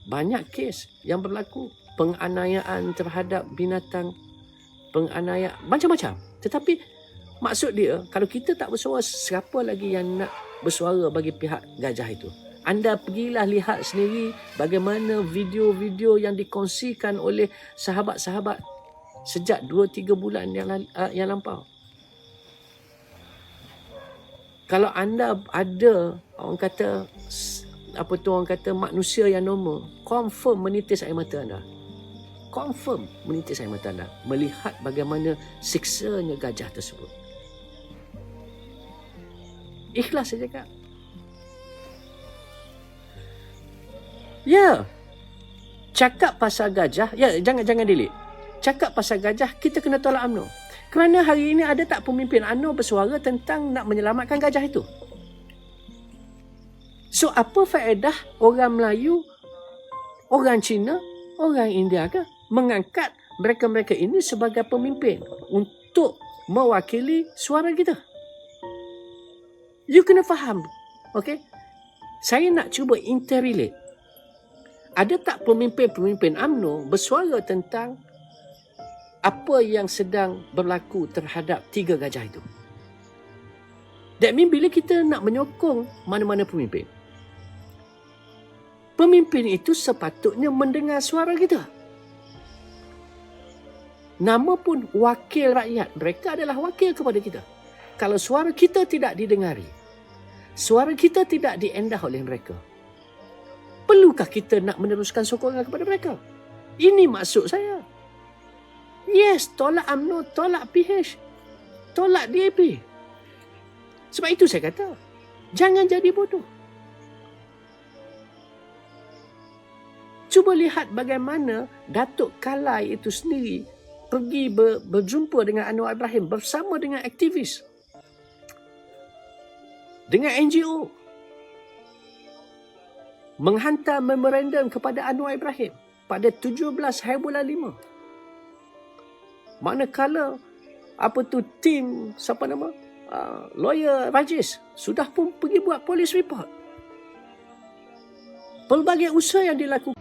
banyak kes yang berlaku. Penganiayaan terhadap binatang, penganiayaan, macam-macam. Tetapi maksud dia, kalau kita tak bersuara, siapa lagi yang nak bersuara bagi pihak gajah itu? Anda pergilah lihat sendiri bagaimana video-video yang dikongsikan oleh sahabat-sahabat sejak 2-3 bulan yang lampau. Kalau anda ada orang kata manusia yang normal, confirm menitis air mata anda. Confirm menitis air mata anda melihat bagaimana siksanya gajah tersebut. Ikhlas saja, Kak. Ya. Cakap pasal gajah, ya, jangan delete. Cakap pasal gajah, kita kena tolak UMNO. Kerana hari ini ada tak pemimpin UMNO bersuara tentang nak menyelamatkan gajah itu? So, apa faedah orang Melayu, orang Cina, orang India ke mengangkat mereka-mereka ini sebagai pemimpin untuk mewakili suara kita? You kena faham. Okay? Saya nak cuba interrelate. Ada tak pemimpin-pemimpin UMNO bersuara tentang apa yang sedang berlaku terhadap 3 gajah itu? That means bila kita nak menyokong mana-mana pemimpin, pemimpin itu sepatutnya mendengar suara kita. Nama pun wakil rakyat. Mereka adalah wakil kepada kita. Kalau suara kita tidak didengari, suara kita tidak diendah oleh mereka, perlukah kita nak meneruskan sokongan kepada mereka? Ini maksud saya. Yes, tolak UMNO, tolak PH, tolak DAP. Sebab itu saya kata, jangan jadi bodoh. Cuba lihat bagaimana Datuk Kalai itu sendiri pergi berjumpa dengan Anwar Ibrahim bersama dengan aktivis, dengan NGO, menghantar memorandum kepada Anwar Ibrahim pada 17 hari bulan 5. Manakala tim lawyer Rajis sudah pun pergi buat polis report. Pelbagai usaha yang dilakukan